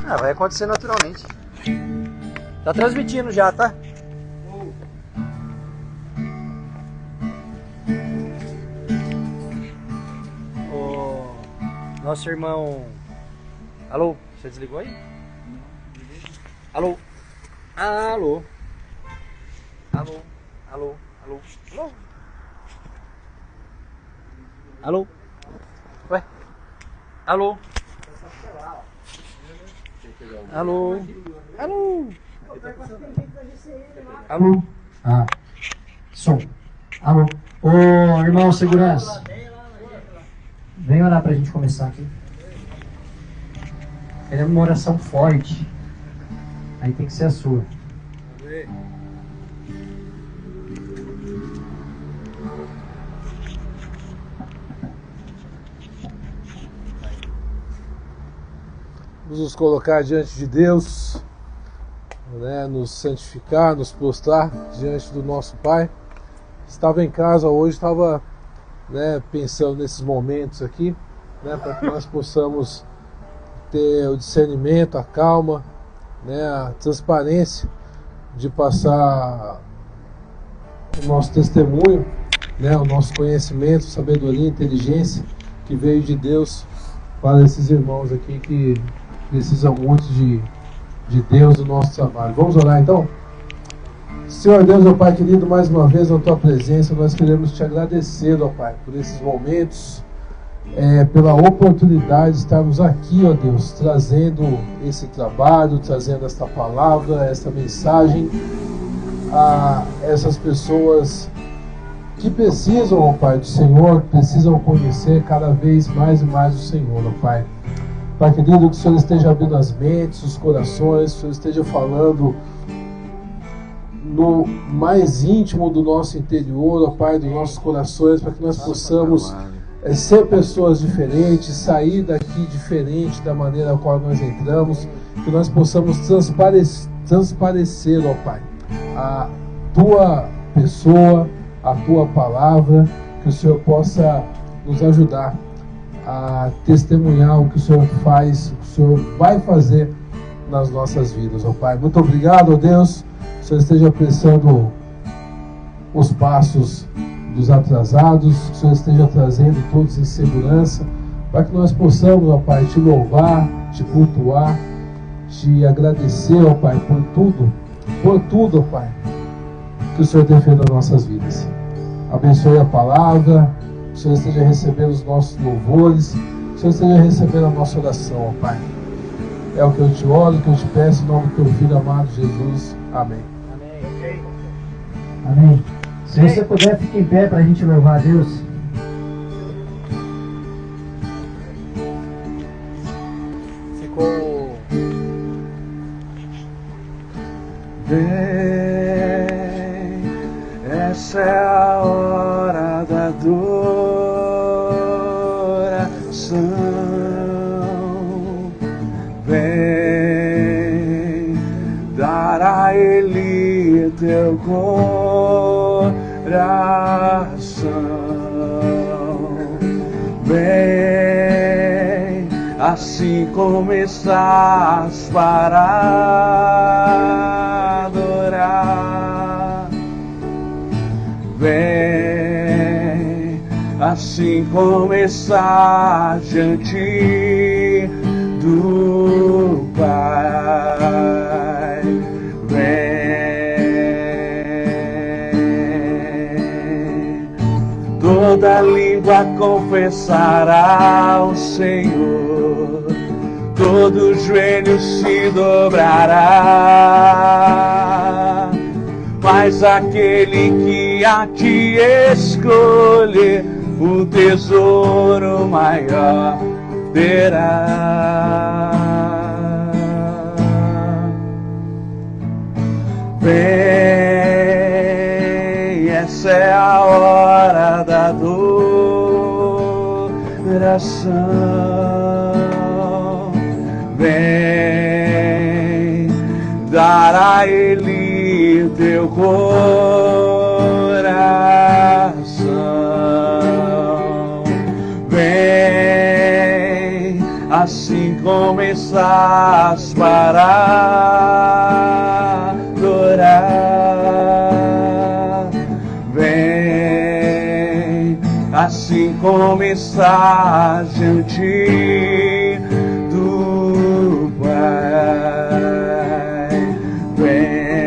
Ah, vai acontecer naturalmente. Tá transmitindo já, tá? O nosso irmão... Alô? Você desligou aí? Alô? Alô? Alô? Alô? Alô? Alô? Alô? Ué? Alô? Alô? Alô? Alô? Ah, som. Alô? Ô, irmão, segurança. Vem orar pra gente começar aqui. Queremos uma oração forte. Aí tem que ser a sua. Vamos nos colocar diante de Deus, né, nos santificar, nos prostrar diante do nosso Pai. Estava em casa hoje, estava, né, pensando nesses momentos aqui, né, para que nós possamos ter o discernimento, a calma, né, a transparência de passar o nosso testemunho, né, o nosso conhecimento, sabedoria, inteligência que veio de Deus para esses irmãos aqui que precisam muito de Deus no nosso trabalho. Vamos orar então? Senhor Deus, ó Pai querido, mais uma vez na Tua presença, nós queremos Te agradecer, ó Pai, por esses momentos, pela oportunidade de estarmos aqui, ó Deus, trazendo esse trabalho, trazendo esta palavra, esta mensagem a essas pessoas que precisam, ó Pai, do Senhor, precisam conhecer cada vez mais e mais o Senhor, ó Pai. Pai querido, que o Senhor esteja abrindo as mentes, os corações, que o Senhor esteja falando no mais íntimo do nosso interior, ó Pai, dos nossos corações, para que nós possamos ser pessoas diferentes, sair daqui diferente da maneira a qual nós entramos, que nós possamos transparecer, ó Pai, a Tua pessoa, a Tua palavra, que o Senhor possa nos ajudar a testemunhar o que o Senhor faz, o que o Senhor vai fazer nas nossas vidas, ó Pai. Muito obrigado, ó Deus, que o Senhor esteja apressando os passos dos atrasados, que o Senhor esteja trazendo todos em segurança, para que nós possamos, ó Pai, Te louvar, Te cultuar, Te agradecer, ó Pai, por tudo, ó Pai, que o Senhor tem feito nas nossas vidas. Abençoe a palavra, que o Senhor esteja recebendo os nossos louvores, que o Senhor esteja recebendo a nossa oração, ó Pai. É o que eu Te oro, o que eu Te peço, em nome do Teu Filho amado Jesus. Amém. Amém. Amém. Se você puder, fique em pé para a gente louvar a Deus. Ficou... Vem, essa é a hora da adoração. Vem, dar a Ele teu coração. Vem, assim como estás para adorar. Vem, assim como estás diante do Pai. Vem, toda língua confessará ao Senhor, todo joelho se dobrará, mas aquele que a Ti escolher, o tesouro maior terá. Vem, essa é a hora da adoração. Vem, dar a Ele teu coração. Vem, assim como estás para adorar. Vem, assim como estás diante do Pai. Vem,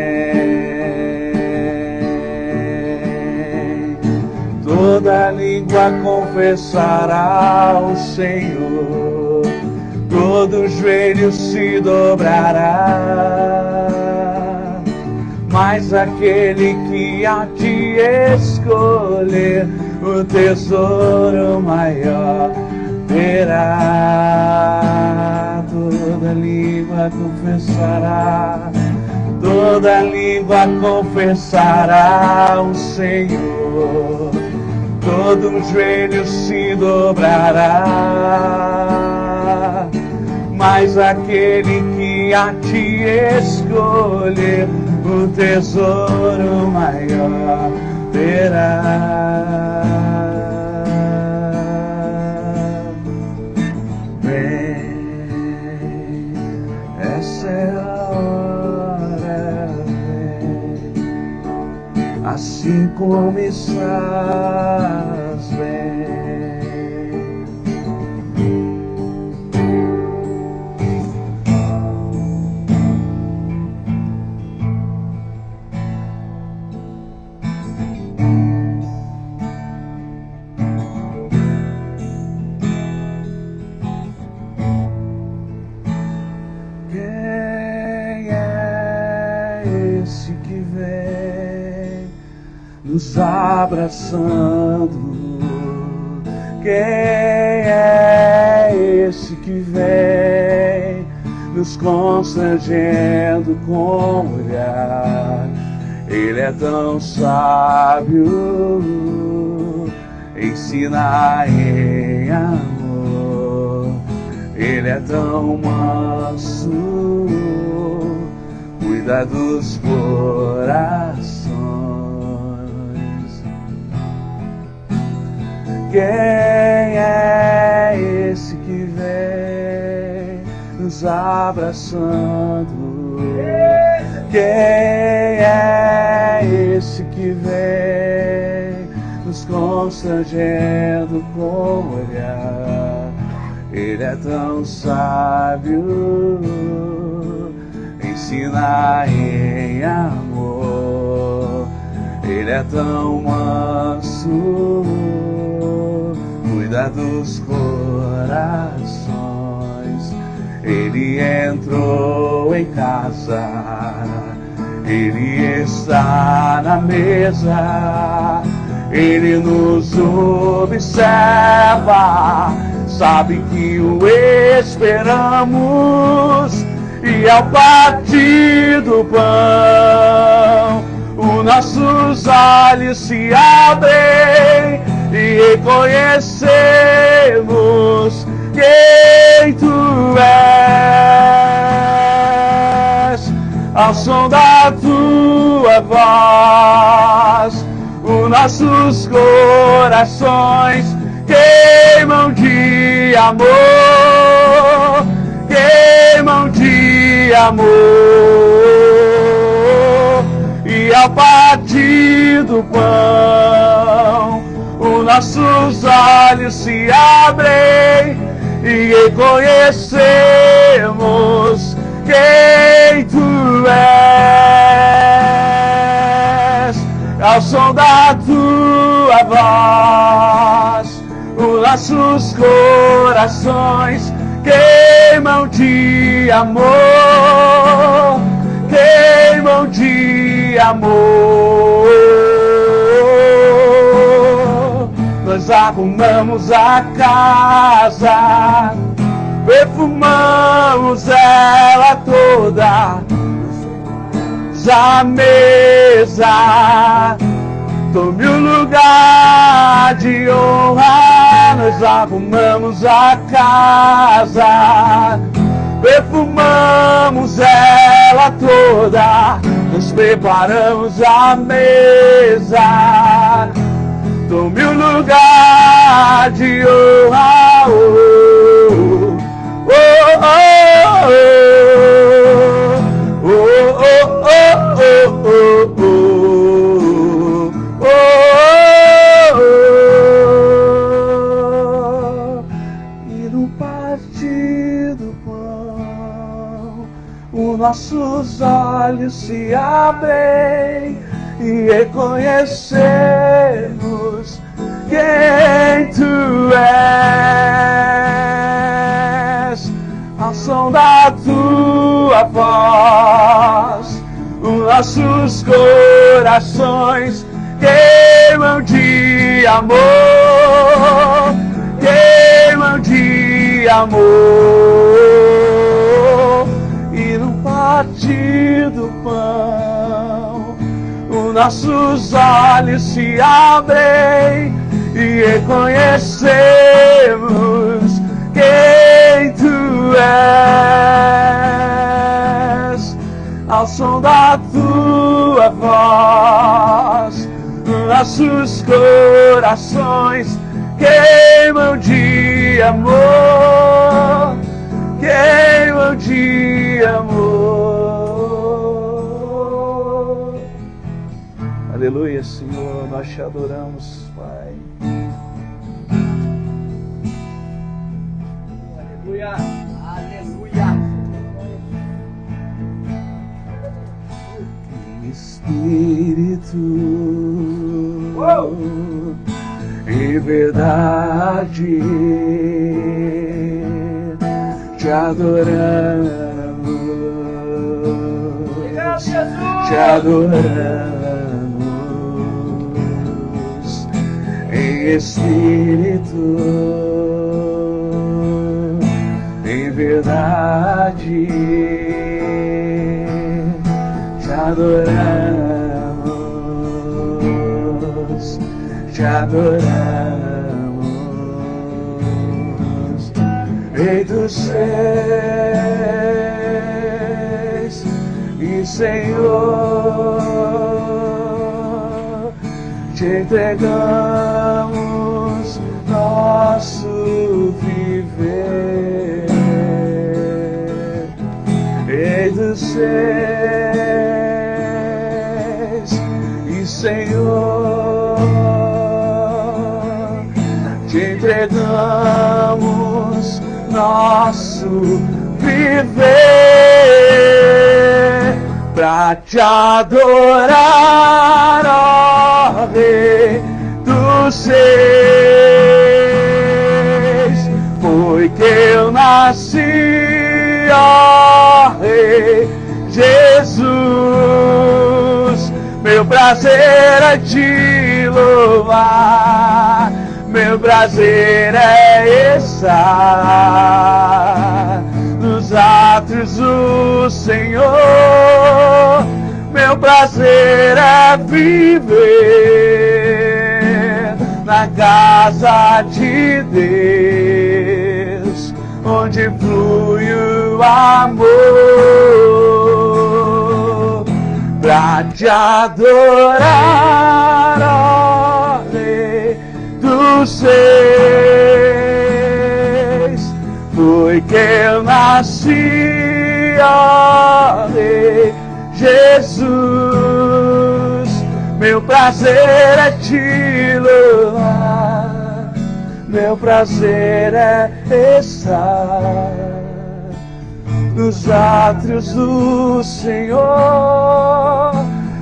toda língua confessará o Senhor, todo joelho se dobrará, mas aquele que a ti escolher o tesouro maior terá. Toda língua confessará, toda língua confessará o Senhor, todo joelho se dobrará, mas aquele que a ti escolher o tesouro maior terá. Vem, essa é a hora, vem, assim como estás, vem. Nos abraçando. Quem é esse que vem nos constrangendo com o olhar? Ele é tão sábio, ensina em amor. Ele é tão manso, cuida dos corações. Quem é esse que vem nos abraçando? Quem é esse que vem nos constrangendo com o olhar? Ele é tão sábio, ensina em amor. Ele é tão manso, cuida dos corações. Ele entrou em casa, ele está na mesa, ele nos observa, sabe que o esperamos, e ao partir do pão os nossos olhos se abrem e reconhecemos quem tu és. Ao som da tua voz, os nossos corações queimam de amor, queimam de amor. E ao partir do pão, os nossos olhos se abrem e reconhecemos quem tu és. Ao som da tua voz, os nossos corações queimam de amor, queimam de amor. Nós arrumamos a casa, perfumamos ela toda, já a mesa, tome o lugar de honra. Nós arrumamos a casa, perfumamos ela toda, nos preparamos a mesa, tome o lugar de honra. Oh, oh, partir do pão, os nossos olhos se abrem e reconhecemos quem Tu és. Ao som da Tua voz, os nossos corações queimam de amor, queimam de amor. E no partir do pão, os nossos olhos se abrem e reconhecemos quem Tu és. Ao som da Tua voz, nossos corações queimam de amor, queimam de amor. Aleluia, Senhor, nós Te adoramos, Pai. Aleluia. Aleluia. Espírito e verdade, Te adoramos, Te adoramos em Espírito, em verdade, Te adoramos, Te adoramos, Rei dos Reis e Senhor, Te entregamos nosso viver, Rei dos Reis e Senhor, Te entregamos nosso viver pra Te adorar, ó Rei dos Reis. Foi que eu nasci, ó Rei Jesus. Meu prazer é Te louvar, meu prazer é estar nos átrios do Senhor. Meu prazer é viver na casa de Deus, onde flui o amor, pra Te adorar, ó Rei dos Reis. Foi que eu nasci, ó Rei Jesus. Meu prazer é Te louvar, meu prazer é estar nos átrios do Senhor.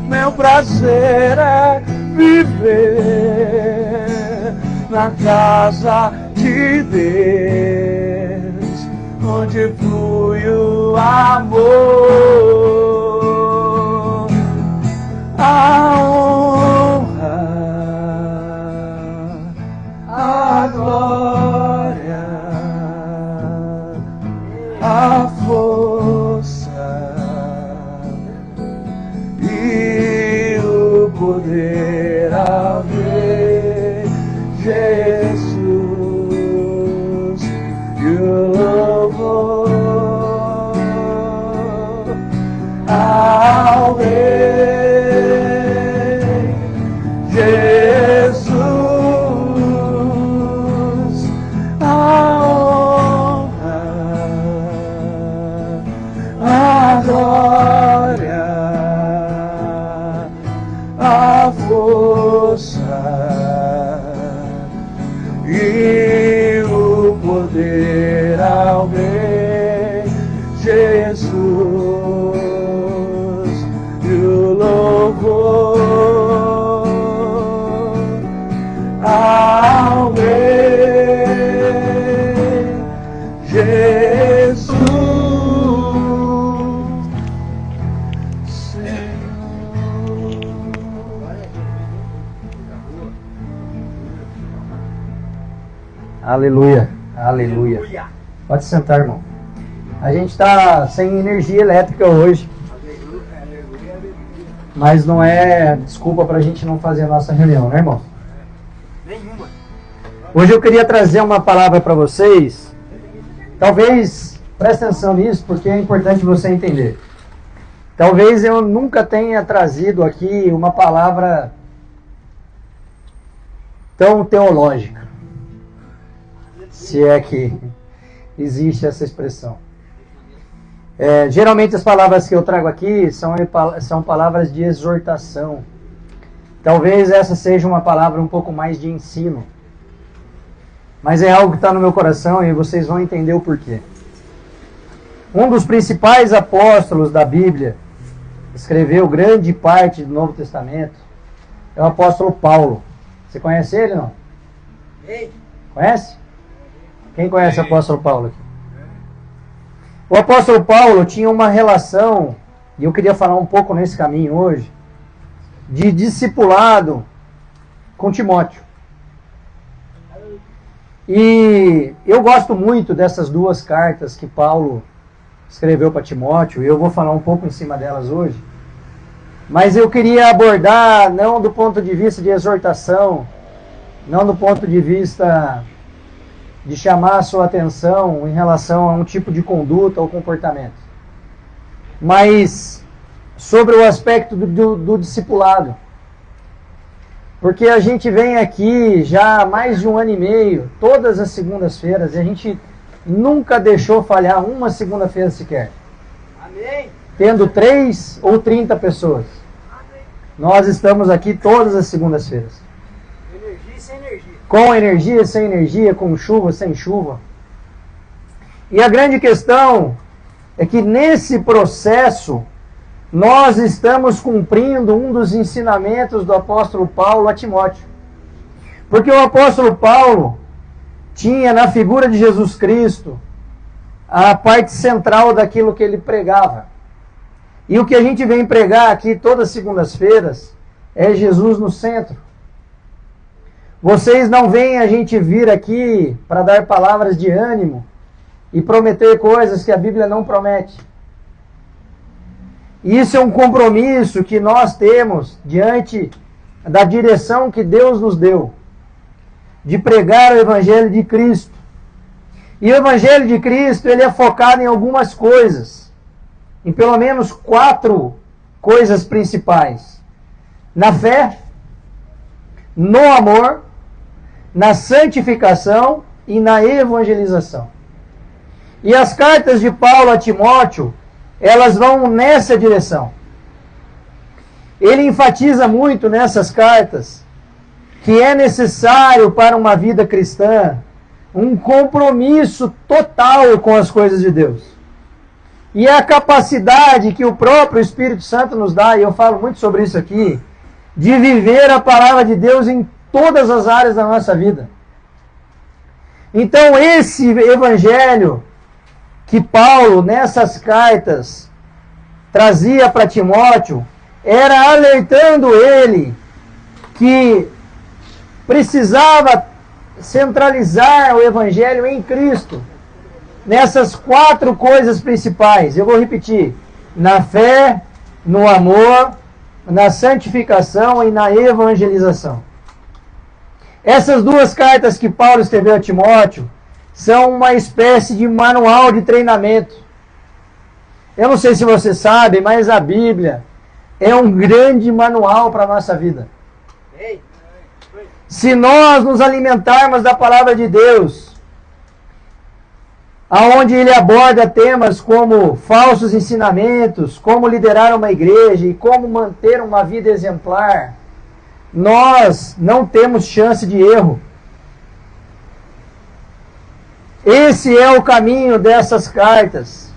Meu prazer é viver na casa de Deus, onde flui o amor, a honra, a glória, a força e o poder ao Rei Jesus, e o louvor ao Rei Jesus, a honra, Aleluia. Aleluia. Pode sentar, irmão. A gente está sem energia elétrica hoje. Mas não é desculpa para a gente não fazer a nossa reunião, né, irmão? Nenhuma. Hoje eu queria trazer uma palavra para vocês. Talvez, preste atenção nisso, porque é importante você entender. Talvez eu nunca tenha trazido aqui uma palavra tão teológica. Se é que existe essa expressão. Geralmente as palavras que eu trago aqui são palavras de exortação. Talvez essa seja uma palavra um pouco mais de ensino. Mas é algo que está no meu coração e vocês vão entender o porquê. Um dos principais apóstolos da Bíblia, escreveu grande parte do Novo Testamento, é o apóstolo Paulo. Você conhece ele, não? Conhece? Quem conhece o apóstolo Paulo aqui? O apóstolo Paulo tinha uma relação, e eu queria falar um pouco nesse caminho hoje, de discipulado com Timóteo. E eu gosto muito dessas duas cartas que Paulo escreveu para Timóteo, e eu vou falar um pouco em cima delas hoje. Mas eu queria abordar não do ponto de vista de exortação, não do ponto de vista de chamar a sua atenção em relação a um tipo de conduta ou comportamento, mas sobre o aspecto do discipulado. Porque a gente vem aqui já há mais de 1 ano e meio, todas as segundas-feiras, e a gente nunca deixou falhar uma segunda-feira sequer. Amém. Tendo 3 ou 30 pessoas. Amém. Nós estamos aqui todas as segundas-feiras. Energia e sem energia. Com energia, sem energia, com chuva, sem chuva. E a grande questão é que nesse processo nós estamos cumprindo um dos ensinamentos do apóstolo Paulo a Timóteo. Porque o apóstolo Paulo tinha na figura de Jesus Cristo a parte central daquilo que ele pregava. E o que a gente vem pregar aqui todas as segundas-feiras é Jesus no centro. Vocês não veem a gente vir aqui para dar palavras de ânimo e prometer coisas que a Bíblia não promete. Isso é um compromisso que nós temos diante da direção que Deus nos deu, de pregar o Evangelho de Cristo. E o Evangelho de Cristo, ele é focado em algumas coisas, em pelo menos 4 coisas principais: na fé, no amor, na santificação e na evangelização. E as cartas de Paulo a Timóteo, elas vão nessa direção. Ele enfatiza muito nessas cartas que é necessário para uma vida cristã um compromisso total com as coisas de Deus. E a capacidade que o próprio Espírito Santo nos dá, e eu falo muito sobre isso aqui, de viver a palavra de Deus em todas as áreas da nossa vida. Então esse evangelho que Paulo, nessas cartas, trazia para Timóteo, era alertando ele que precisava centralizar o Evangelho em Cristo, nessas 4 coisas principais. Eu vou repetir: na fé, no amor, na santificação e na evangelização. Essas 2 cartas que Paulo escreveu a Timóteo são uma espécie de manual de treinamento. Eu não sei se você sabe, mas a Bíblia é um grande manual para a nossa vida. Se nós nos alimentarmos da palavra de Deus, aonde ele aborda temas como falsos ensinamentos, como liderar uma igreja e como manter uma vida exemplar, nós não temos chance de erro. Esse é o caminho dessas cartas.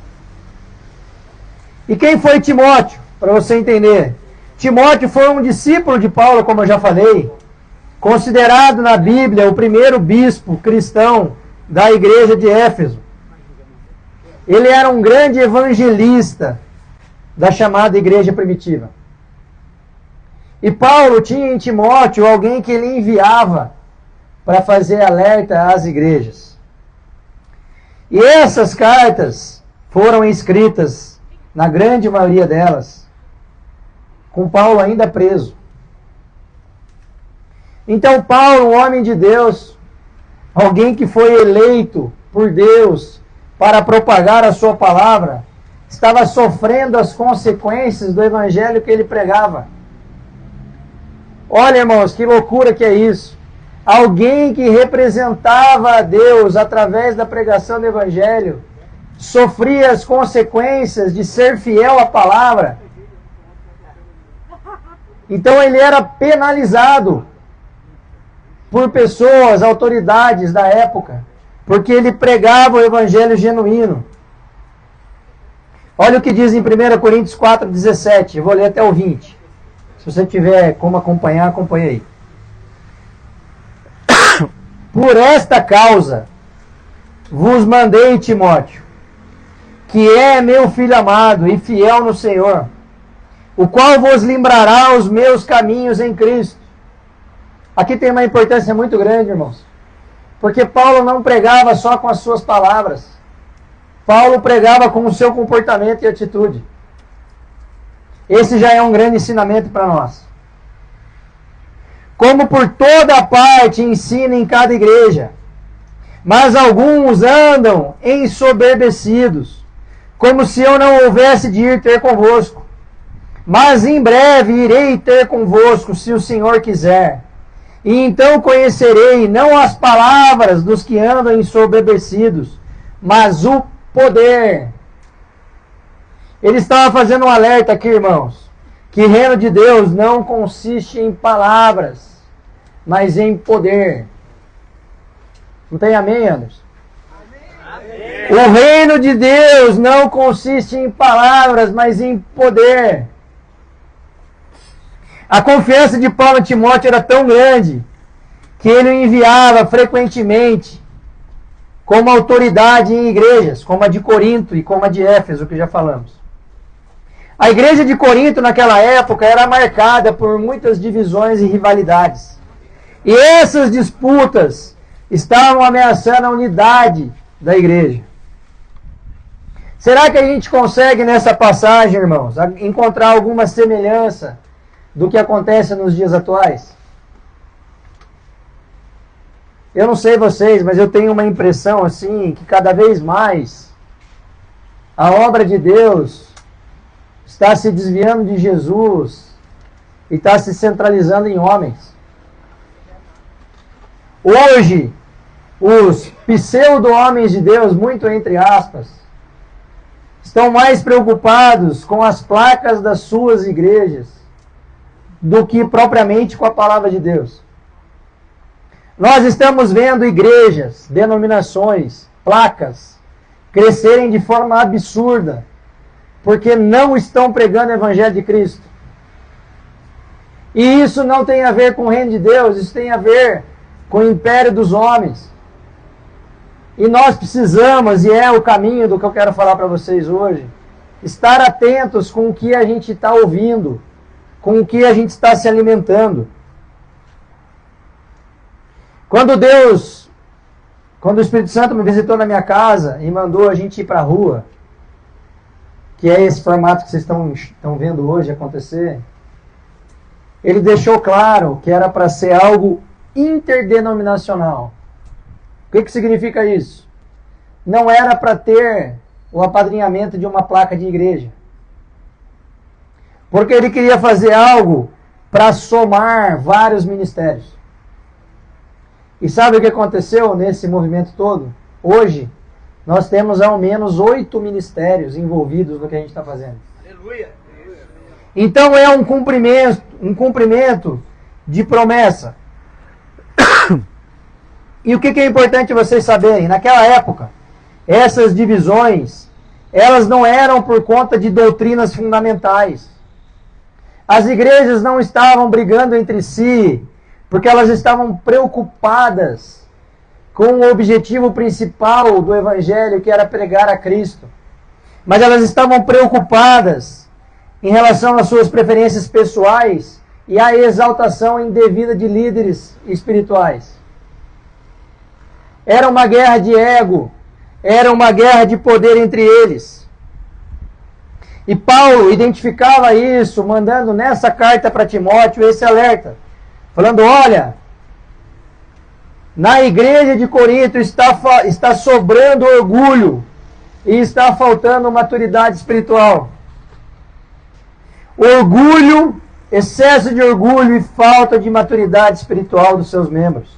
E quem foi Timóteo? Para você entender. Timóteo foi um discípulo de Paulo, como eu já falei, considerado na Bíblia o primeiro bispo cristão da igreja de Éfeso. Ele era um grande evangelista da chamada igreja primitiva. E Paulo tinha em Timóteo alguém que ele enviava para fazer alerta às igrejas. E essas cartas foram escritas, na grande maioria delas, com Paulo ainda preso. Então Paulo, um homem de Deus, alguém que foi eleito por Deus para propagar a sua palavra, estava sofrendo as consequências do evangelho que ele pregava. Olha, irmãos, que loucura que é isso. Alguém que representava a Deus através da pregação do evangelho sofria as consequências de ser fiel à palavra. Então ele era penalizado por pessoas, autoridades da época, porque ele pregava o evangelho genuíno. Olha o que diz em 1 Coríntios 4,17. Eu vou ler até o 20. Se você tiver como acompanhar, acompanhe aí. Por esta causa vos mandei, Timóteo, que é meu filho amado e fiel no Senhor, o qual vos lembrará os meus caminhos em Cristo. Aqui tem uma importância muito grande, irmãos, porque Paulo não pregava só com as suas palavras. Paulo pregava com o seu comportamento e atitude. Esse já é um grande ensinamento para nós. Como por toda parte ensina em cada igreja, mas alguns andam ensoberbecidos, como se eu não houvesse de ir ter convosco. Mas em breve irei ter convosco, se o Senhor quiser. E então conhecerei não as palavras dos que andam ensoberbecidos, mas o poder. Ele estava fazendo um alerta aqui, irmãos, que o reino de Deus não consiste em palavras, mas em poder. Não tem amém, Anderson? Amém. O reino de Deus não consiste em palavras, mas em poder. A confiança de Paulo em Timóteo era tão grande que ele o enviava frequentemente como autoridade em igrejas, como a de Corinto e como a de Éfeso, que já falamos. A igreja de Corinto naquela época era marcada por muitas divisões e rivalidades. E essas disputas estavam ameaçando a unidade da igreja. Será que a gente consegue nessa passagem, irmãos, encontrar alguma semelhança do que acontece nos dias atuais? Eu não sei vocês, mas eu tenho uma impressão assim, que cada vez mais a obra de Deus está se desviando de Jesus e está se centralizando em homens. Hoje, os pseudo-homens de Deus, muito entre aspas, estão mais preocupados com as placas das suas igrejas do que propriamente com a palavra de Deus. Nós estamos vendo igrejas, denominações, placas, crescerem de forma absurda, porque não estão pregando o Evangelho de Cristo. E isso não tem a ver com o reino de Deus, isso tem a ver com o império dos homens. E nós precisamos, e é o caminho do que eu quero falar para vocês hoje, estar atentos com o que a gente está ouvindo, com o que a gente está se alimentando. Quando o Espírito Santo me visitou na minha casa e mandou a gente ir para a rua, que é esse formato que vocês estão vendo hoje acontecer, ele deixou claro que era para ser algo interdenominacional. O que significa isso? Não era para ter o apadrinhamento de uma placa de igreja. Porque ele queria fazer algo para somar vários ministérios. E sabe o que aconteceu nesse movimento todo? Hoje, nós temos ao menos 8 ministérios envolvidos no que a gente está fazendo. Aleluia! Então é um cumprimento de promessa. E o que é importante vocês saberem? Naquela época, essas divisões, elas não eram por conta de doutrinas fundamentais. As igrejas não estavam brigando entre si, porque elas estavam preocupadas com o objetivo principal do Evangelho, que era pregar a Cristo. Mas elas estavam preocupadas em relação às suas preferências pessoais e à exaltação indevida de líderes espirituais. Era uma guerra de ego. Era uma guerra de poder entre eles. E Paulo identificava isso, mandando nessa carta para Timóteo esse alerta. Falando, olha, na igreja de Corinto está sobrando orgulho e está faltando maturidade espiritual. Orgulho, excesso de orgulho e falta de maturidade espiritual dos seus membros.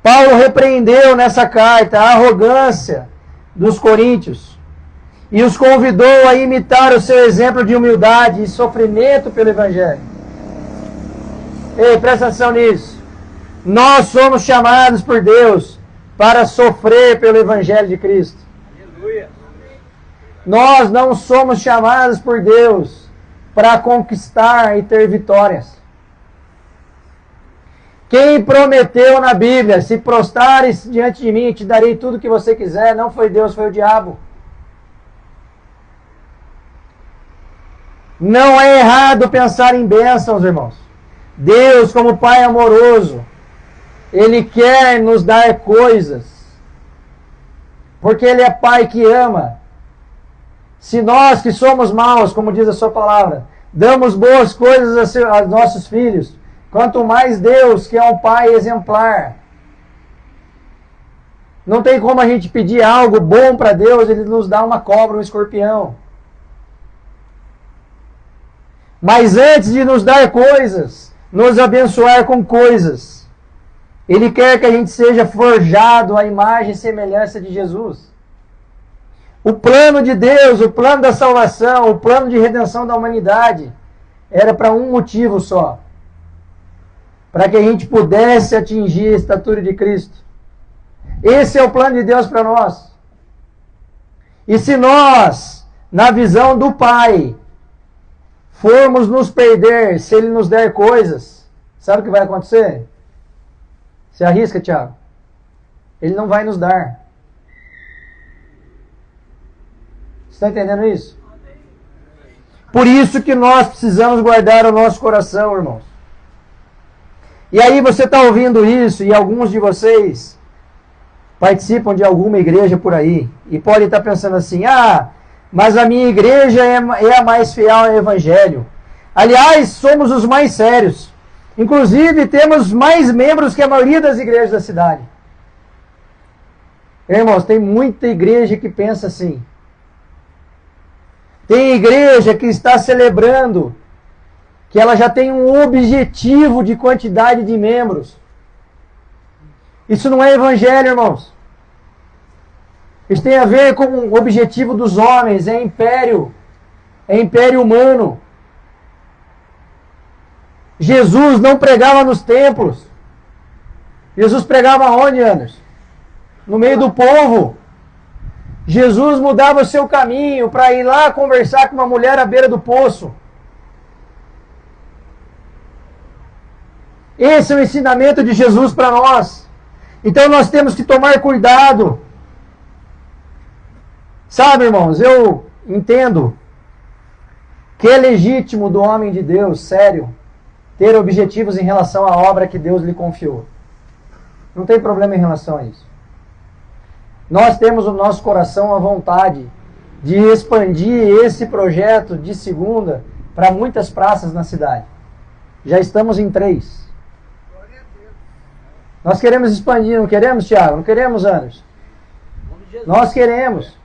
Paulo repreendeu nessa carta a arrogância dos coríntios e os convidou a imitar o seu exemplo de humildade e sofrimento pelo Evangelho. Ei, presta atenção nisso. Nós somos chamados por Deus para sofrer pelo Evangelho de Cristo. Aleluia. Nós não somos chamados por Deus para conquistar e ter vitórias. Quem prometeu na Bíblia, se prostrares diante de mim, te darei tudo o que você quiser, não foi Deus, foi o diabo. Não é errado pensar em bênçãos, irmãos. Deus, como Pai amoroso, Ele quer nos dar coisas, porque Ele é Pai que ama. Se nós que somos maus, como diz a sua palavra, damos boas coisas aos nossos filhos, quanto mais Deus, que é um Pai exemplar. Não tem como a gente pedir algo bom para Deus, Ele nos dá uma cobra, um escorpião. Mas antes de nos dar coisas, nos abençoar com coisas, Ele quer que a gente seja forjado à imagem e semelhança de Jesus. O plano de Deus, o plano da salvação, o plano de redenção da humanidade, era para um motivo só. Para que a gente pudesse atingir a estatura de Cristo. Esse é o plano de Deus para nós. E se nós, na visão do Pai, formos nos perder, se Ele nos der coisas, sabe o que vai acontecer? Você arrisca, Tiago? Ele não vai nos dar. Você está entendendo isso? Por isso que nós precisamos guardar o nosso coração, irmãos. E aí você está ouvindo isso e alguns de vocês participam de alguma igreja por aí e podem estar pensando assim, mas a minha igreja é a mais fiel ao Evangelho. Aliás, somos os mais sérios. Inclusive, temos mais membros que a maioria das igrejas da cidade. Irmãos, tem muita igreja que pensa assim. Tem igreja que está celebrando que ela já tem um objetivo de quantidade de membros. Isso não é evangelho, irmãos. Isso tem a ver com o objetivo dos homens, é império humano. Jesus não pregava nos templos. Jesus pregava onde, Anderson? No meio do povo. Jesus mudava o seu caminho para ir lá conversar com uma mulher à beira do poço. Esse é o ensinamento de Jesus para nós. Então nós temos que tomar cuidado. Sabe, irmãos, eu entendo que é legítimo do homem de Deus, sério, ter objetivos em relação à obra que Deus lhe confiou. Não tem problema em relação a isso. Nós temos no nosso coração a vontade de expandir esse projeto de segunda para muitas praças na cidade. Já estamos em 3. Nós queremos expandir, não queremos, Tiago? Não queremos, Anderson? Nós queremos.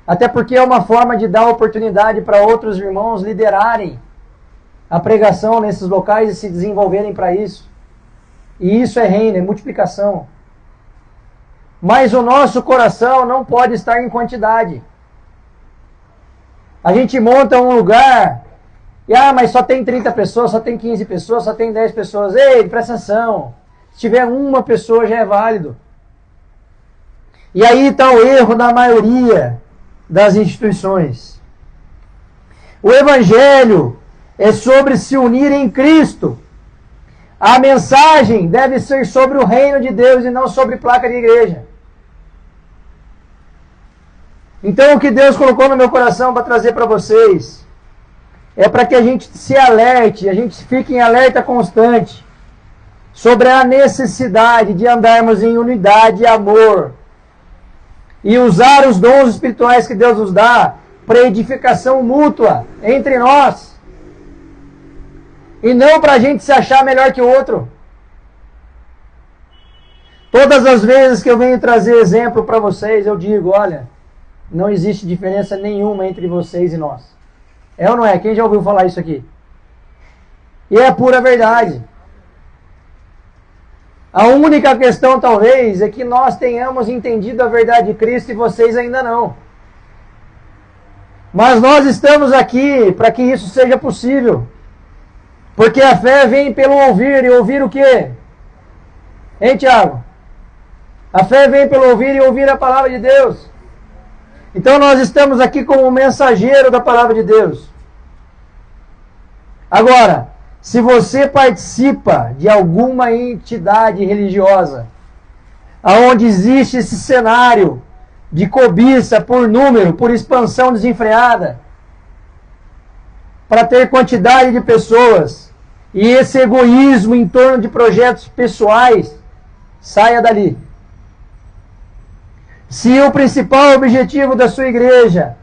Até porque é uma forma de dar oportunidade para outros irmãos liderarem a pregação nesses locais e se desenvolverem para isso. E isso é reino, é multiplicação. Mas o nosso coração não pode estar em quantidade. A gente monta um lugar e, mas só tem 30 pessoas, só tem 15 pessoas, só tem 10 pessoas. Ei, presta atenção. Se tiver uma pessoa já é válido. E aí está o erro da maioria das instituições. O Evangelho é sobre se unir em Cristo. A mensagem deve ser sobre o reino de Deus e não sobre placa de igreja. Então o que Deus colocou no meu coração para trazer para vocês é para que a gente se alerte, a gente fique em alerta constante. sobre a necessidade de andarmos em unidade e amor e usar os dons espirituais que Deus nos dá para edificação mútua entre nós e não para a gente se achar melhor que o outro. Todas as vezes que eu venho trazer exemplo para vocês, eu digo, olha, não existe diferença nenhuma entre vocês e nós. É ou não é? Quem já ouviu falar isso aqui? E é a pura verdade. A única questão, talvez, é que nós tenhamos entendido a verdade de Cristo e vocês ainda não. Mas nós estamos aqui para que isso seja possível. Porque a fé vem pelo ouvir, e ouvir o quê? Hein, Tiago? A fé vem pelo ouvir e ouvir a palavra de Deus. Então nós estamos aqui como mensageiro da palavra de Deus. Agora, se você participa de alguma entidade religiosa, onde existe esse cenário de cobiça por número, por expansão desenfreada, para ter quantidade de pessoas, e esse egoísmo em torno de projetos pessoais, saia dali. Se o principal objetivo da sua igreja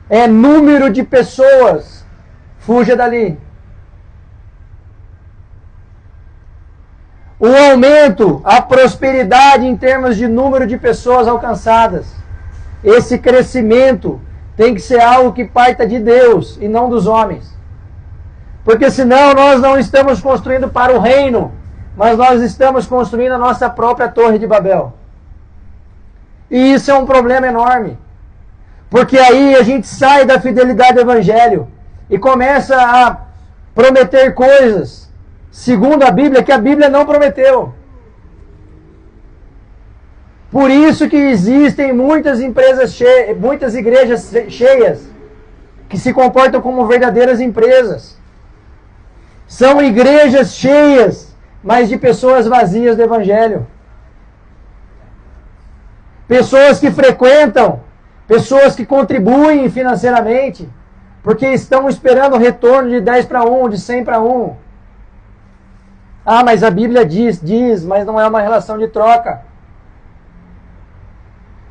é número de pessoas, fuja dali. O aumento, a prosperidade em termos de número de pessoas alcançadas, esse crescimento tem que ser algo que parta de Deus e não dos homens. Porque senão nós não estamos construindo para o reino, mas nós estamos construindo a nossa própria Torre de Babel. E isso é um problema enorme. Porque aí a gente sai da fidelidade do Evangelho e começa a prometer coisas, segundo a Bíblia, que a Bíblia não prometeu. Por isso que existem muitas empresas cheias, muitas igrejas cheias, que se comportam como verdadeiras empresas. São igrejas cheias, mas de pessoas vazias do Evangelho. Pessoas que frequentam, pessoas que contribuem financeiramente, porque estão esperando o retorno de 10 para 1, de 100 para 1. Ah, mas a Bíblia diz, mas não é uma relação de troca.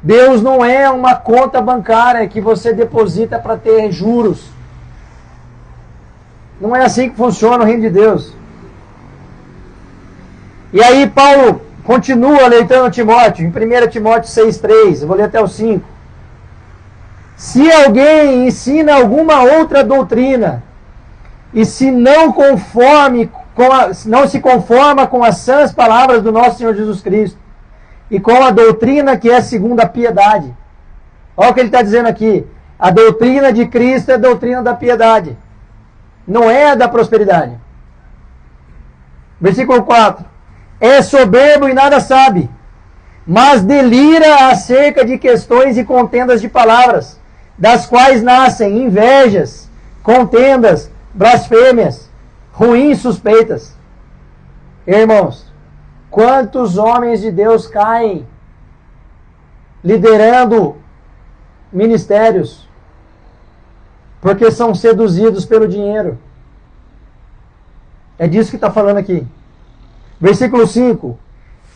Deus não é uma conta bancária que você deposita para ter juros. Não é assim que funciona o reino de Deus. E aí Paulo continua leitando Timóteo, em 1 Timóteo 6,3, eu vou ler até o 5. Se alguém ensina alguma outra doutrina, e se não se conforma com as sãs palavras do nosso Senhor Jesus Cristo, e com a doutrina que é segundo a piedade. Olha o que ele está dizendo aqui. A doutrina de Cristo é a doutrina da piedade. Não é a da prosperidade. Versículo 4. É soberbo e nada sabe, mas delira acerca de questões e contendas de palavras, das quais nascem invejas, contendas, blasfêmias, ruins suspeitas. Irmãos, quantos homens de Deus caem liderando ministérios porque são seduzidos pelo dinheiro? É disso que está falando aqui. Versículo 5.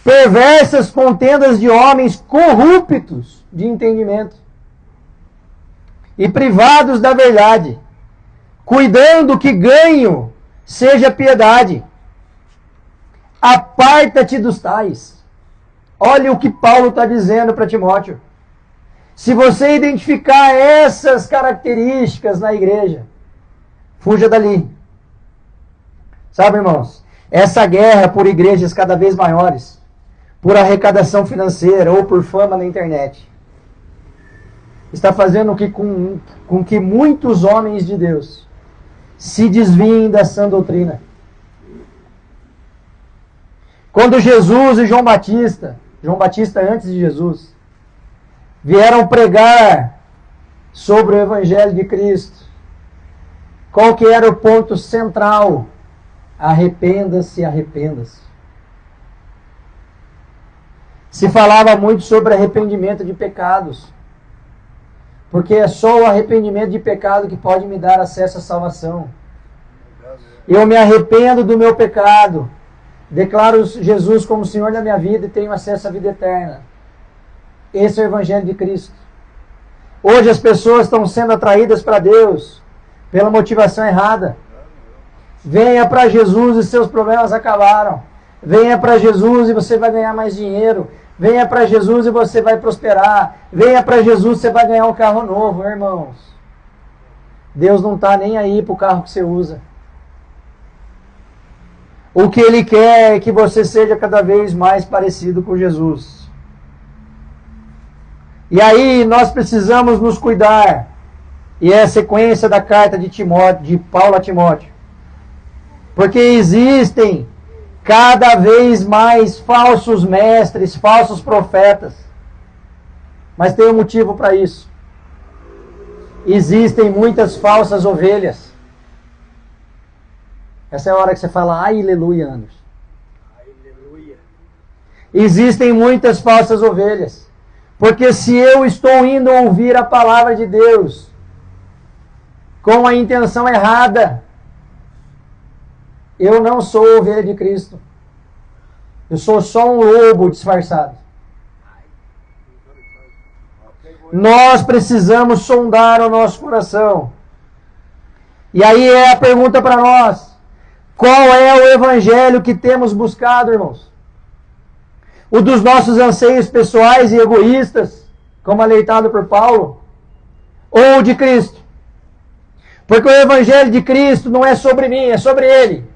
Perversas contendas de homens corruptos de entendimento e privados da verdade, cuidando que ganho seja piedade. Aparta-te dos tais. Olha o que Paulo está dizendo para Timóteo. Se você identificar essas características na igreja, fuja dali. Sabe, irmãos, essa guerra por igrejas cada vez maiores, por arrecadação financeira ou por fama na internet, está fazendo com que muitos homens de Deus se desviem da sã doutrina. Quando Jesus e João Batista antes de Jesus, vieram pregar sobre o Evangelho de Cristo, qual que era o ponto central? Arrependa-se, arrependa-se. Se falava muito sobre arrependimento de pecados, porque é só o arrependimento de pecado que pode me dar acesso à salvação. Eu me arrependo do meu pecado, declaro Jesus como Senhor da minha vida e tenho acesso à vida eterna. Esse é o Evangelho de Cristo. Hoje as pessoas estão sendo atraídas para Deus pela motivação errada. Venha para Jesus e seus problemas acabaram. Venha para Jesus e você vai ganhar mais dinheiro. Venha para Jesus e você vai prosperar. Venha para Jesus e você vai ganhar um carro novo, irmãos. Deus não está nem aí para o carro que você usa. O que Ele quer é que você seja cada vez mais parecido com Jesus. E aí nós precisamos nos cuidar. E é a sequência da carta de Paulo a Timóteo. Porque existem cada vez mais falsos mestres, falsos profetas. Mas tem um motivo para isso. Existem muitas falsas ovelhas. Essa é a hora que você fala, ai, aleluia, Anderson. Aleluia. Existem muitas falsas ovelhas. Porque se eu estou indo ouvir a palavra de Deus com a intenção errada, eu não sou ovelha de Cristo. Eu sou só um lobo disfarçado. Nós precisamos sondar o nosso coração. E aí é a pergunta para nós. Qual é o evangelho que temos buscado, irmãos? O dos nossos anseios pessoais e egoístas, como aleitado por Paulo? Ou o de Cristo? Porque o evangelho de Cristo não é sobre mim, é sobre Ele.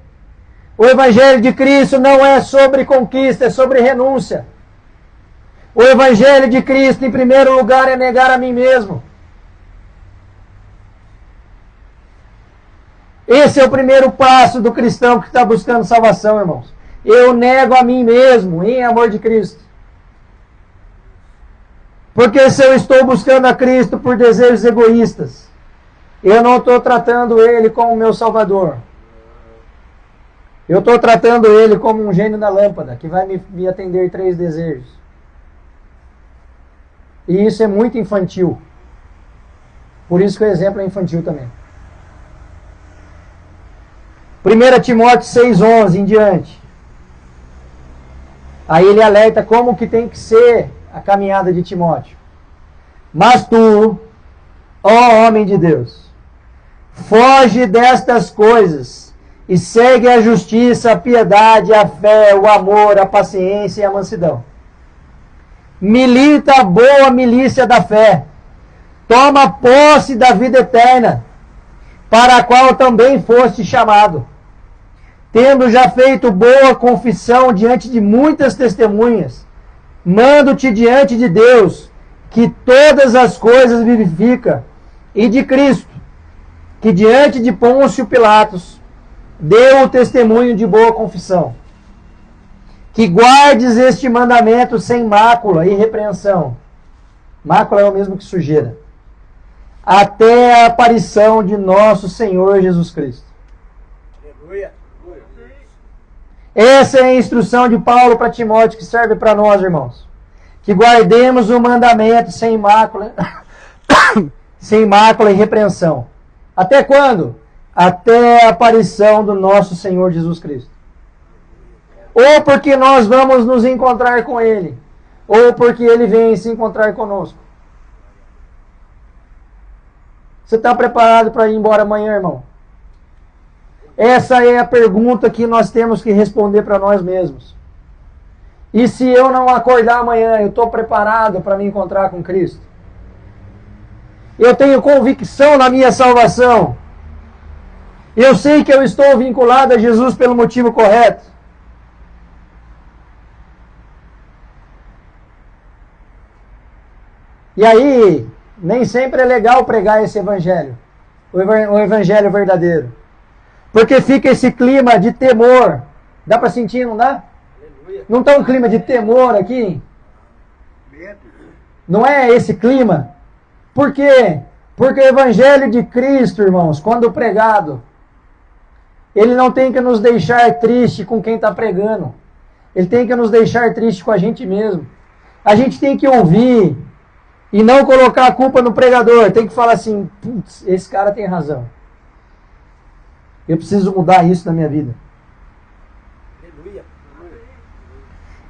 O Evangelho de Cristo não é sobre conquista, é sobre renúncia. O Evangelho de Cristo, em primeiro lugar, é negar a mim mesmo. Esse é o primeiro passo do cristão que está buscando salvação, irmãos. Eu nego a mim mesmo, em amor de Cristo. Porque se eu estou buscando a Cristo por desejos egoístas, eu não estou tratando Ele como meu Salvador. Eu estou tratando Ele como um gênio da lâmpada, que vai me atender 3 desejos. E isso é muito infantil. Por isso que o exemplo é infantil também. 1 Timóteo 6,11 em diante. Aí ele alerta como que tem que ser a caminhada de Timóteo. Mas tu, ó homem de Deus, foge destas coisas e segue a justiça, a piedade, a fé, o amor, a paciência e a mansidão. Milita a boa milícia da fé. Toma posse da vida eterna, para a qual também foste chamado, tendo já feito boa confissão diante de muitas testemunhas. Mando-te diante de Deus, que todas as coisas vivifica, e de Cristo, que diante de Pôncio Pilatos deu o testemunho de boa confissão, que guardes este mandamento sem mácula e repreensão. Mácula é o mesmo que sujeira. Até a aparição de nosso Senhor Jesus Cristo. Aleluia. Essa é a instrução de Paulo para Timóteo, que serve para nós, irmãos. Que guardemos o mandamento sem mácula, sem mácula e repreensão. Até quando? Até a aparição do nosso Senhor Jesus Cristo. Ou porque nós vamos nos encontrar com Ele, ou porque Ele vem se encontrar conosco. Você está preparado para ir embora amanhã, irmão? Essa é a pergunta que nós temos que responder para nós mesmos. E se eu não acordar amanhã, eu estou preparado para me encontrar com Cristo? Eu tenho convicção na minha salvação. Eu sei que eu estou vinculado a Jesus pelo motivo correto. E aí, nem sempre é legal pregar esse evangelho, o evangelho verdadeiro. Porque fica esse clima de temor. Dá para sentir, não dá? Aleluia. Não está um clima de temor aqui? Não é esse clima? Por quê? Porque o evangelho de Cristo, irmãos, quando pregado, ele não tem que nos deixar triste com quem está pregando. Ele tem que nos deixar triste com a gente mesmo. A gente tem que ouvir e não colocar a culpa no pregador. Tem que falar assim, putz, esse cara tem razão. Eu preciso mudar isso na minha vida. Aleluia.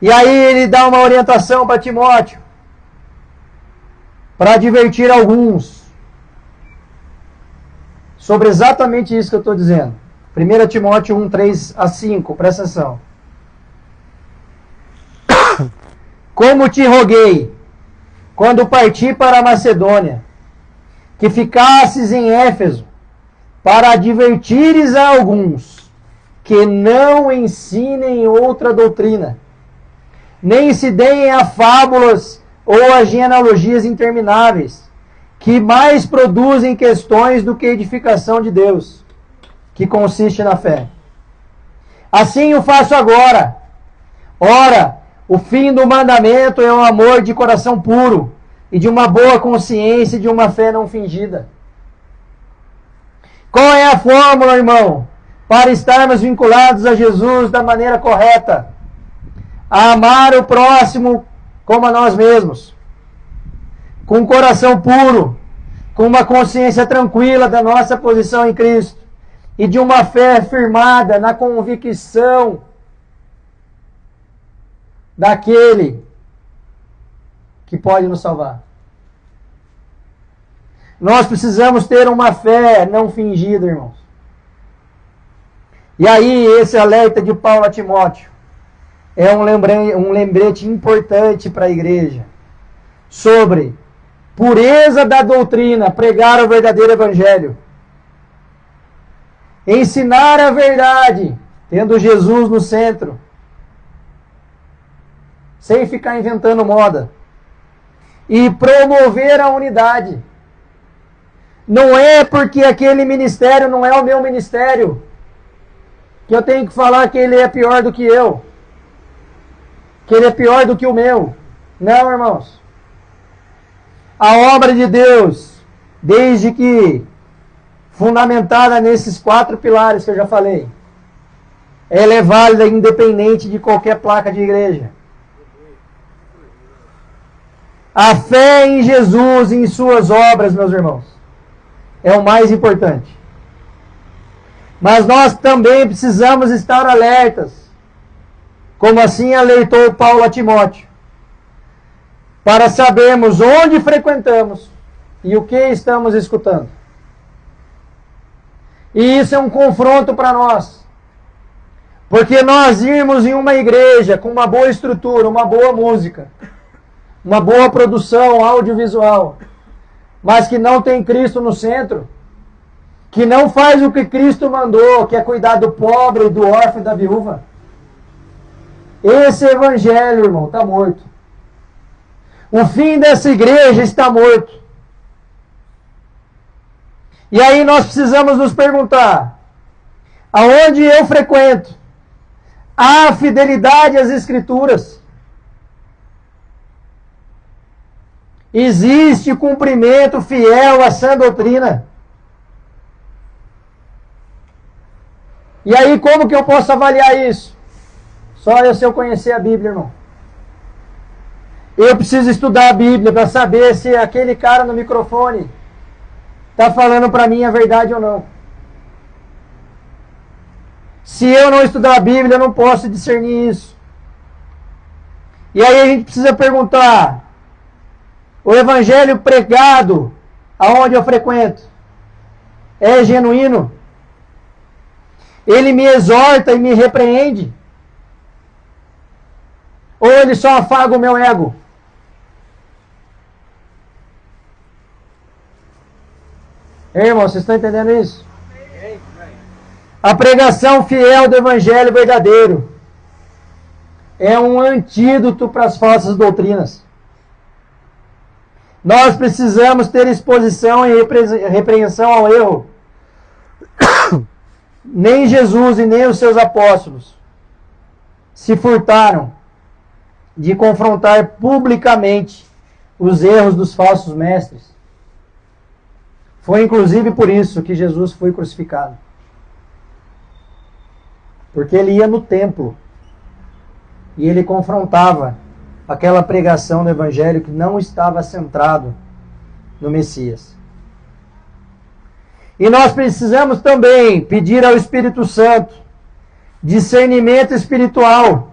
E aí ele dá uma orientação para Timóteo, para advertir alguns sobre exatamente isso que eu estou dizendo. 1 Timóteo 1, 3 a 5, presta atenção. Como te roguei, quando parti para a Macedônia, que ficasses em Éfeso, para advertires a alguns que não ensinem outra doutrina, nem se deem a fábulas ou a genealogias intermináveis, que mais produzem questões do que edificação de Deus, que consiste na fé. Assim o faço agora. Ora, o fim do mandamento é o amor de coração puro, e de uma boa consciência e de uma fé não fingida. Qual é a fórmula, irmão, para estarmos vinculados a Jesus da maneira correta? A amar o próximo como a nós mesmos, com um coração puro, com uma consciência tranquila da nossa posição em Cristo e de uma fé firmada na convicção daquele que pode nos salvar. Nós precisamos ter uma fé não fingida, irmãos. E aí, esse alerta de Paulo a Timóteo é um lembrete importante para a igreja sobre pureza da doutrina, pregar o verdadeiro evangelho, ensinar a verdade, tendo Jesus no centro, sem ficar inventando moda, e promover a unidade. Não é porque aquele ministério não é o meu ministério que eu tenho que falar que ele é pior do que eu, que ele é pior do que o meu. Não, irmãos. A obra de Deus, desde que fundamentada nesses 4 pilares que eu já falei, ela é válida independente de qualquer placa de igreja. A fé em Jesus e em suas obras, meus irmãos, é o mais importante. Mas nós também precisamos estar alertas, como assim alertou Paulo a Timóteo, para sabermos onde frequentamos e o que estamos escutando. E isso é um confronto para nós. Porque nós irmos em uma igreja com uma boa estrutura, uma boa música, uma boa produção audiovisual, mas que não tem Cristo no centro, que não faz o que Cristo mandou, que é cuidar do pobre, do órfão e da viúva, esse evangelho, irmão, está morto. O fim dessa igreja está morto. E aí nós precisamos nos perguntar, aonde eu frequento, há fidelidade às Escrituras? Existe cumprimento fiel à sã doutrina? E aí como que eu posso avaliar isso? Só se eu conhecer a Bíblia, irmão. Eu preciso estudar a Bíblia para saber se aquele cara no microfone está falando para mim a verdade ou não. Se eu não estudar a Bíblia, eu não posso discernir isso. E aí a gente precisa perguntar, o evangelho pregado aonde eu frequento é genuíno? Ele me exorta e me repreende? Ou ele só afaga o meu ego? Ei, irmão, vocês estão entendendo isso? A pregação fiel do evangelho verdadeiro é um antídoto para as falsas doutrinas. Nós precisamos ter exposição e repreensão ao erro. Nem Jesus e nem os seus apóstolos se furtaram de confrontar publicamente os erros dos falsos mestres. Foi inclusive por isso que Jesus foi crucificado. Porque ele ia no templo e ele confrontava aquela pregação do evangelho que não estava centrado no Messias. E nós precisamos também pedir ao Espírito Santo discernimento espiritual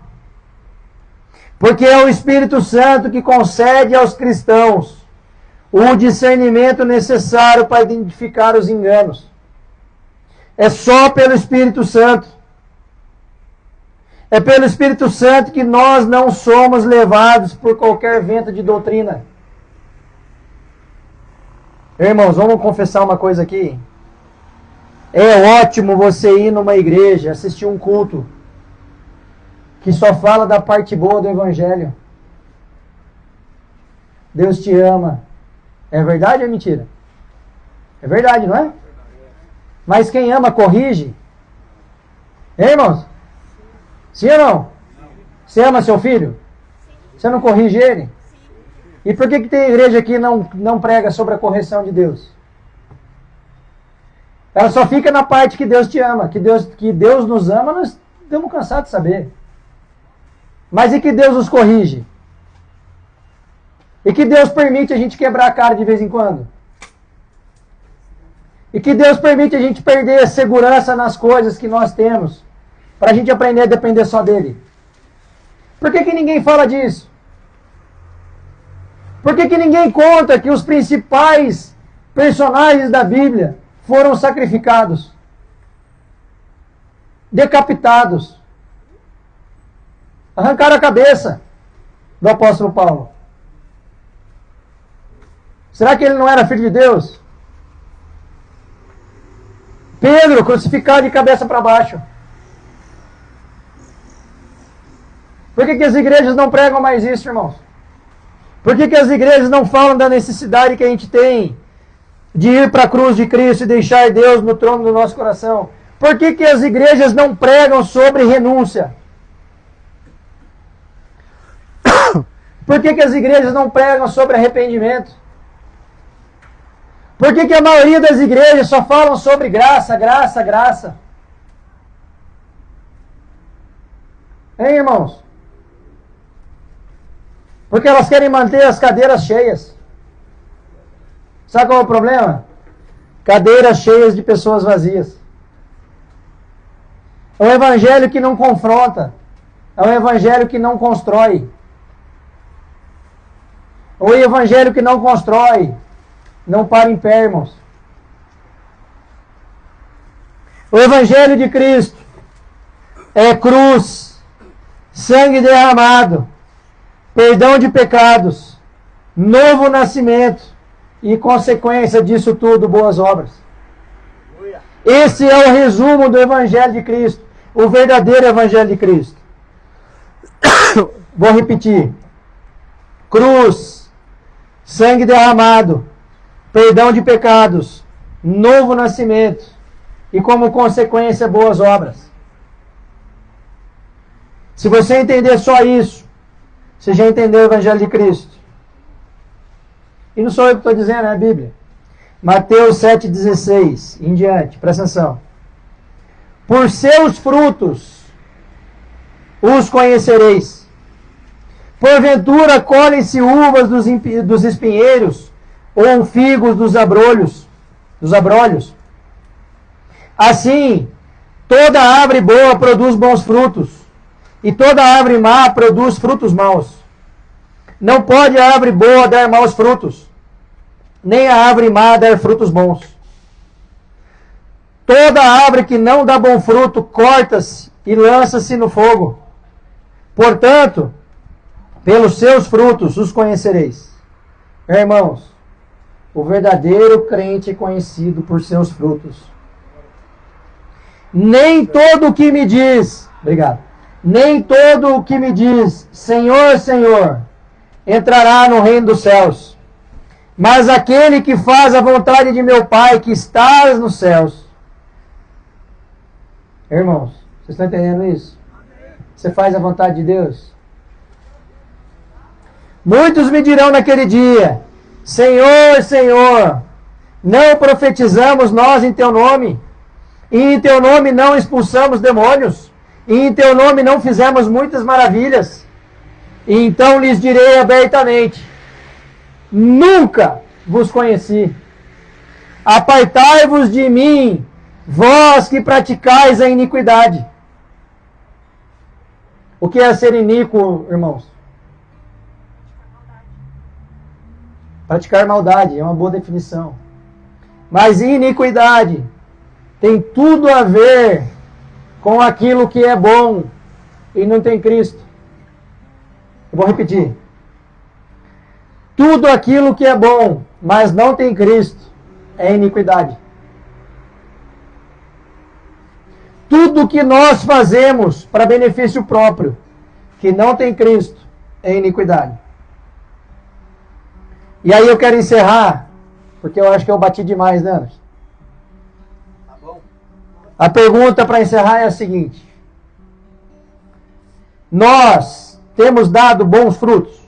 Porque é o Espírito Santo que concede aos cristãos o discernimento necessário para identificar os enganos. É só pelo Espírito Santo. É pelo Espírito Santo que nós não somos levados por qualquer vento de doutrina. Irmãos, vamos confessar uma coisa aqui. É ótimo você ir numa igreja, assistir um culto que só fala da parte boa do Evangelho. Deus te ama. É verdade ou é mentira? É verdade, não é? Mas quem ama corrige. Hein, irmãos? Sim ou não? Você ama seu filho? Você não corrige ele? E por que tem igreja que não prega sobre a correção de Deus? Ela só fica na parte que Deus te ama. Que Deus nos ama, nós estamos cansados de saber. Mas e que Deus nos corrige? E que Deus permite a gente quebrar a cara de vez em quando? E que Deus permite a gente perder a segurança nas coisas que nós temos, para a gente aprender a depender só dele? Por que ninguém fala disso? Por que ninguém conta que os principais personagens da Bíblia foram sacrificados, decapitados, arrancaram a cabeça do apóstolo Paulo? Será que ele não era filho de Deus? Pedro, crucificado de cabeça para baixo. Por que as igrejas não pregam mais isso, irmãos? Por que as igrejas não falam da necessidade que a gente tem de ir para a cruz de Cristo e deixar Deus no trono do nosso coração? Por que as igrejas não pregam sobre renúncia? Por que as igrejas não pregam sobre arrependimento? Por que a maioria das igrejas só falam sobre graça, graça, graça? Hein, irmãos? Porque elas querem manter as cadeiras cheias. Sabe qual é o problema? Cadeiras cheias de pessoas vazias. É um evangelho que não confronta. É um evangelho que não constrói. É um evangelho que não constrói. Não para em pé, irmãos. O Evangelho de Cristo é cruz, sangue derramado, perdão de pecados, novo nascimento e, consequência disso tudo, boas obras. Esse é o resumo do Evangelho de Cristo, o verdadeiro Evangelho de Cristo. Vou repetir. Cruz, sangue derramado, perdão de pecados, novo nascimento e, como consequência, boas obras. Se você entender só isso, você já entendeu o Evangelho de Cristo. E não sou eu que estou dizendo, é a Bíblia. Mateus 7,16 em diante, presta atenção. Por seus frutos os conhecereis. Porventura colhem-se uvas dos espinheiros, ou figos dos abrolhos. Assim, toda árvore boa produz bons frutos, e toda árvore má produz frutos maus. Não pode a árvore boa dar maus frutos, nem a árvore má dar frutos bons. Toda árvore que não dá bom fruto, corta-se e lança-se no fogo. Portanto, pelos seus frutos os conhecereis. Irmãos, o verdadeiro crente é conhecido por seus frutos. Nem todo o que me diz, nem todo o que me diz, Senhor, Senhor, entrará no reino dos céus, mas aquele que faz a vontade de meu Pai que está nos céus. Irmãos, vocês estão entendendo isso? Você faz a vontade de Deus? Muitos me dirão naquele dia, Senhor, Senhor, não profetizamos nós em teu nome, e em teu nome não expulsamos demônios, e em teu nome não fizemos muitas maravilhas. E então lhes direi abertamente, nunca vos conheci. Apartai-vos de mim, vós que praticais a iniquidade. O que é ser iníquo, irmãos? Praticar maldade é uma boa definição. Mas iniquidade tem tudo a ver com aquilo que é bom e não tem Cristo. Eu vou repetir. Tudo aquilo que é bom, mas não tem Cristo, é iniquidade. Tudo que nós fazemos para benefício próprio, que não tem Cristo, é iniquidade. E aí eu quero encerrar, porque eu acho que eu bati demais, né, Anderson? Tá bom. A pergunta para encerrar é a seguinte: nós temos dado bons frutos?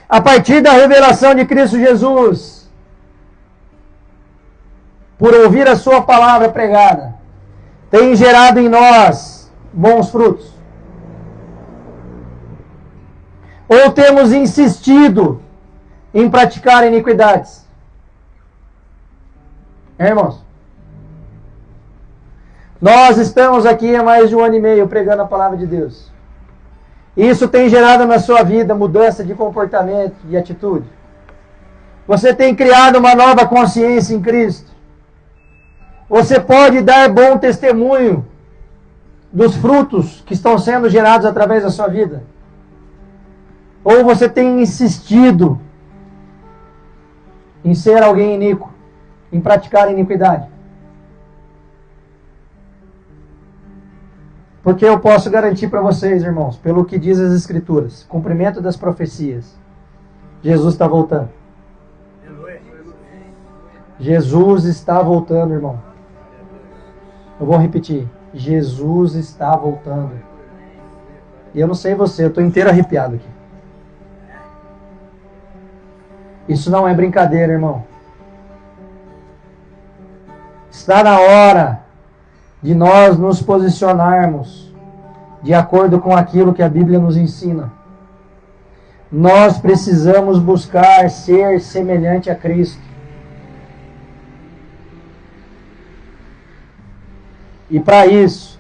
A partir da revelação de Cristo Jesus, por ouvir a sua palavra pregada, tem gerado em nós bons frutos? Ou temos insistido em praticar iniquidades? Irmãos, nós estamos aqui há mais de 1 ano e meio pregando a palavra de Deus. Isso tem gerado na sua vida mudança de comportamento e atitude. Você tem criado uma nova consciência em Cristo. Você pode dar bom testemunho dos frutos que estão sendo gerados através da sua vida. Ou você tem insistido em ser alguém iníquo, em praticar iniquidade. Porque eu posso garantir para vocês, irmãos, pelo que diz as Escrituras, cumprimento das profecias, Jesus está voltando. Jesus está voltando, irmão. Eu vou repetir. Jesus está voltando. E eu não sei você, eu estou inteiro arrepiado aqui. Isso não é brincadeira, irmão. Está na hora de nós nos posicionarmos de acordo com aquilo que a Bíblia nos ensina. Nós precisamos buscar ser semelhante a Cristo. E para isso,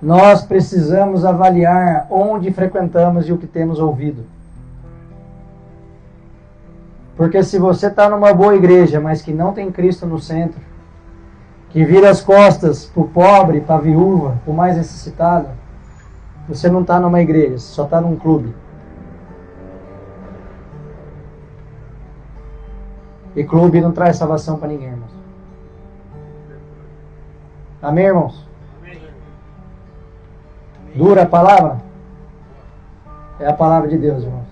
nós precisamos avaliar onde frequentamos e o que temos ouvido. Porque se você está numa boa igreja, mas que não tem Cristo no centro, que vira as costas para o pobre, para a viúva, para o mais necessitado, você não está numa igreja, você só está num clube. E clube não traz salvação para ninguém, irmãos. Amém, irmãos? Amém. Dura a palavra? É a palavra de Deus, irmãos.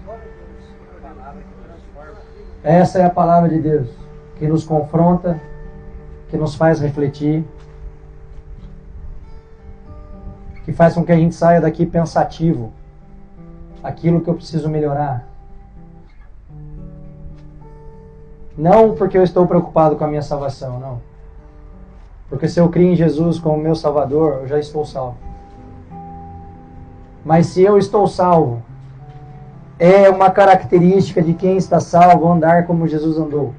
Essa é a palavra de Deus, que nos confronta, que nos faz refletir, que faz com que a gente saia daqui pensativo. Aquilo que eu preciso melhorar. Não porque eu estou preocupado com a minha salvação, não. Porque se eu crio em Jesus como meu Salvador, eu já estou salvo. Mas se eu estou salvo, é uma característica de quem está salvo andar como Jesus andou.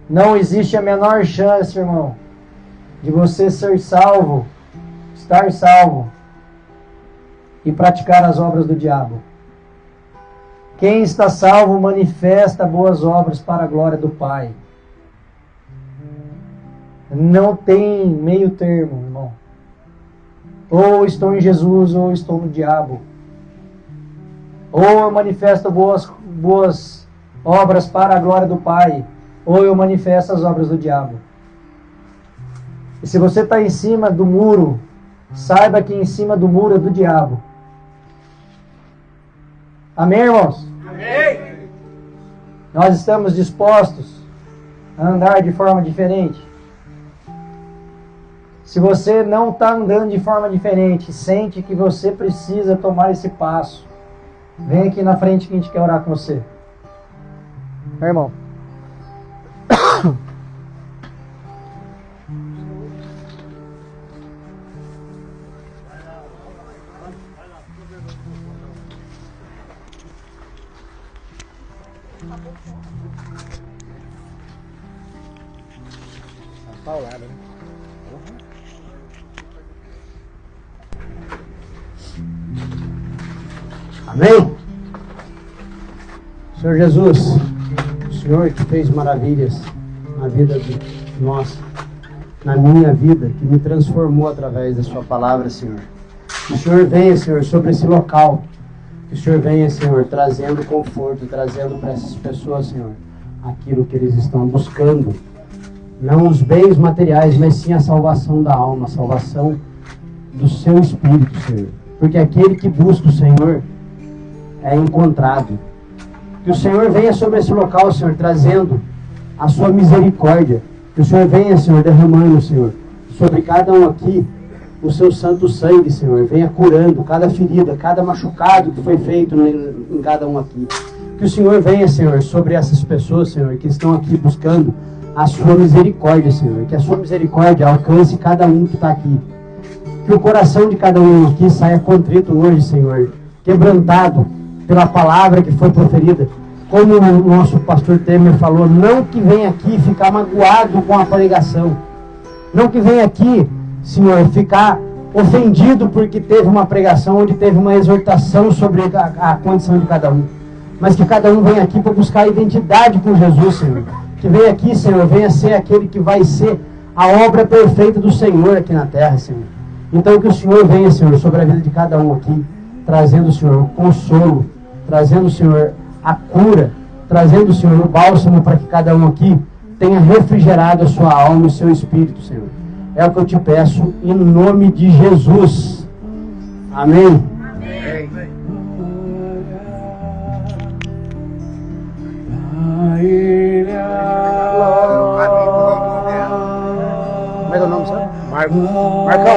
Não existe a menor chance, irmão, de você ser salvo, estar salvo e praticar as obras do diabo. Quem está salvo manifesta boas obras para a glória do Pai. Não tem meio termo, irmão. Ou estou em Jesus ou estou no diabo. Ou eu manifesto boas obras para a glória do Pai, ou eu manifesto as obras do diabo. E se você está em cima do muro, saiba que em cima do muro é do diabo. Amém, irmãos? Amém. Nós estamos dispostos a andar de forma diferente. Se você não está andando de forma diferente, sente que você precisa tomar esse passo, vem aqui na frente que a gente quer orar com você. Meu irmão. Paulada, né? Amém? Senhor Jesus, o Senhor que fez maravilhas na vida de nós, na minha vida, que me transformou através da sua palavra, Senhor. Que o Senhor venha, Senhor, sobre esse local. Que o Senhor venha, Senhor, trazendo conforto, trazendo para essas pessoas, Senhor, aquilo que eles estão buscando. Não os bens materiais, mas sim a salvação da alma, a salvação do seu espírito, Senhor. Porque aquele que busca o Senhor é encontrado. Que o Senhor venha sobre esse local, Senhor, trazendo a sua misericórdia. Que o Senhor venha, Senhor, derramando, Senhor, sobre cada um aqui, o seu santo sangue, Senhor. Venha curando cada ferida, cada machucado que foi feito em cada um aqui. Que o Senhor venha, Senhor, sobre essas pessoas, Senhor, que estão aqui buscando a sua misericórdia, Senhor. Que a sua misericórdia alcance cada um que está aqui. Que o coração de cada um aqui saia contrito hoje, Senhor, quebrantado pela palavra que foi proferida. Como o nosso pastor Temer falou, não que venha aqui ficar magoado com a pregação. Não que venha aqui, Senhor, ficar ofendido porque teve uma pregação onde teve uma exortação sobre a condição de cada um. Mas que cada um venha aqui para buscar a identidade com Jesus, Senhor. Que venha aqui, Senhor, venha ser aquele que vai ser a obra perfeita do Senhor aqui na terra, Senhor. Então que o Senhor venha, Senhor, sobre a vida de cada um aqui, trazendo, Senhor, o consolo, trazendo, Senhor, a cura, trazendo, Senhor, o bálsamo para que cada um aqui tenha refrigerado a sua alma e o seu espírito, Senhor. É o que eu te peço em nome de Jesus. Amém. Amém. Como é que é o nome, senhor? Marcão.